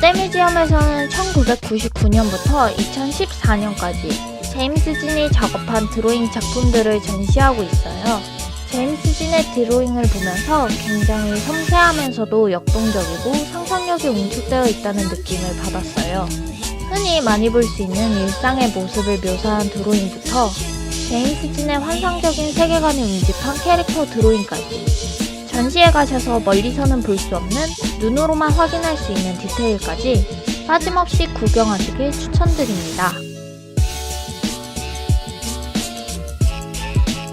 롯데 뮤지엄에서는 1999년부터 2014년까지 제임스 진이 작업한 드로잉 작품들을 전시하고 있어요. 제임스 진의 드로잉을 보면서 굉장히 섬세하면서도 역동적이고 상상력이 응축되어 있다는 느낌을 받았어요. 흔히 많이 볼 수 있는 일상의 모습을 묘사한 드로잉부터 제임스 진의 환상적인 세계관을 응집한 캐릭터 드로잉까지, 전시에 가셔서 멀리서는 볼 수 없는 눈으로만 확인할 수 있는 디테일까지 빠짐없이 구경하시길 추천드립니다.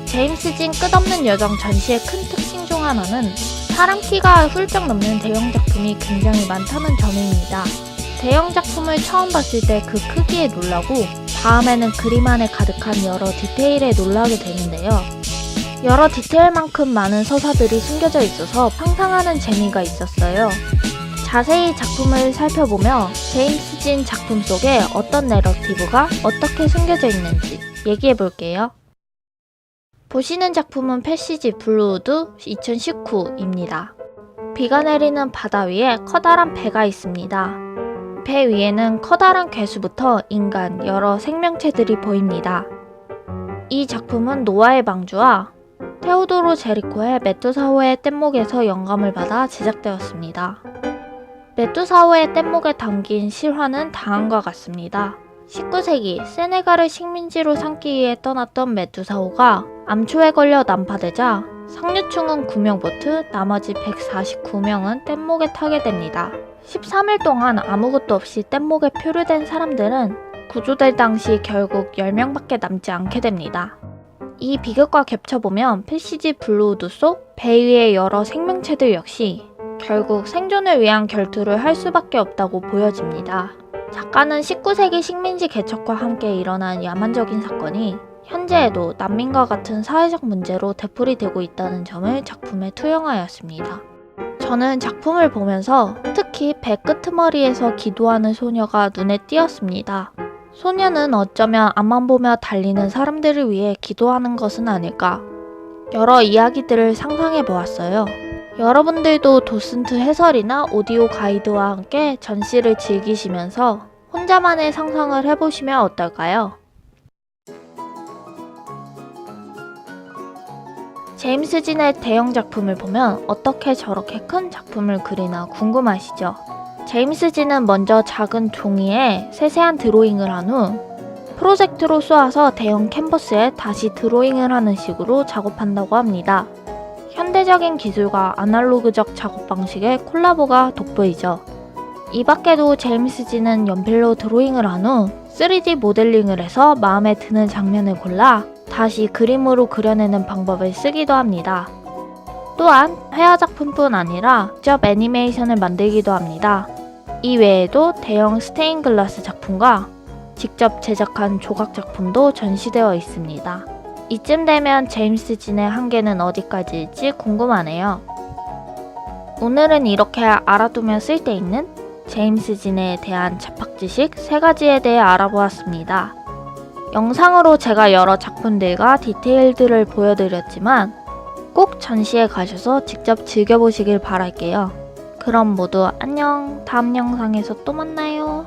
제임스 진 끝없는 여정 전시의 큰 특징 중 하나는 사람 키가 훌쩍 넘는 대형 작품이 굉장히 많다는 점입니다. 대형 작품을 처음 봤을 때 그 크기에 놀라고 다음에는 그림 안에 가득한 여러 디테일에 놀라게 되는데요. 여러 디테일만큼 많은 서사들이 숨겨져 있어서 상상하는 재미가 있었어요. 자세히 작품을 살펴보며 제임스 진 작품 속에 어떤 내러티브가 어떻게 숨겨져 있는지 얘기해볼게요. 보시는 작품은 패시지 블루우드 2019입니다. 비가 내리는 바다 위에 커다란 배가 있습니다. 배 위에는 커다란 괴수부터 인간, 여러 생명체들이 보입니다. 이 작품은 노아의 방주와 테오도로 제리코의 메투사호의 뗏목에서 영감을 받아 제작되었습니다. 메투사호의 뗏목에 담긴 실화는 다음과 같습니다. 19세기 세네갈을 식민지로 삼기 위해 떠났던 메투사호가 암초에 걸려 난파되자 상류층은 9명 보트, 나머지 149명은 뗏목에 타게 됩니다. 13일 동안 아무것도 없이 뗏목에 표류된 사람들은 구조될 당시 결국 10명밖에 남지 않게 됩니다. 이 비극과 겹쳐보면 패시지 블루우드 속 배 위의 여러 생명체들 역시 결국 생존을 위한 결투를 할 수밖에 없다고 보여집니다. 작가는 19세기 식민지 개척과 함께 일어난 야만적인 사건이 현재에도 난민과 같은 사회적 문제로 되풀이되고 있다는 점을 작품에 투영하였습니다. 저는 작품을 보면서 특히 배 끄트머리에서 기도하는 소녀가 눈에 띄었습니다. 소녀는 어쩌면 앞만 보며 달리는 사람들을 위해 기도하는 것은 아닐까? 여러 이야기들을 상상해 보았어요. 여러분들도 도슨트 해설이나 오디오 가이드와 함께 전시를 즐기시면서 혼자만의 상상을 해보시면 어떨까요? 제임스 진의 대형 작품을 보면 어떻게 저렇게 큰 작품을 그리나 궁금하시죠? 제임스 진은 먼저 작은 종이에 세세한 드로잉을 한 후 프로젝트로 쏘아서 대형 캔버스에 다시 드로잉을 하는 식으로 작업한다고 합니다. 현대적인 기술과 아날로그적 작업 방식의 콜라보가 돋보이죠. 이 밖에도 제임스 진은 연필로 드로잉을 한 후 3D 모델링을 해서 마음에 드는 장면을 골라 다시 그림으로 그려내는 방법을 쓰기도 합니다. 또한 회화 작품뿐 아니라 직접 애니메이션을 만들기도 합니다. 이 외에도 대형 스테인 글라스 작품과 직접 제작한 조각 작품도 전시되어 있습니다. 이쯤 되면 제임스 진의 한계는 어디까지일지 궁금하네요. 오늘은 이렇게 알아두면 쓸데있는 제임스 진에 대한 잡학 지식 3가지에 대해 알아보았습니다. 영상으로 제가 여러 작품들과 디테일들을 보여드렸지만 꼭 전시에 가셔서 직접 즐겨보시길 바랄게요. 그럼 모두 안녕. 다음 영상에서 또 만나요.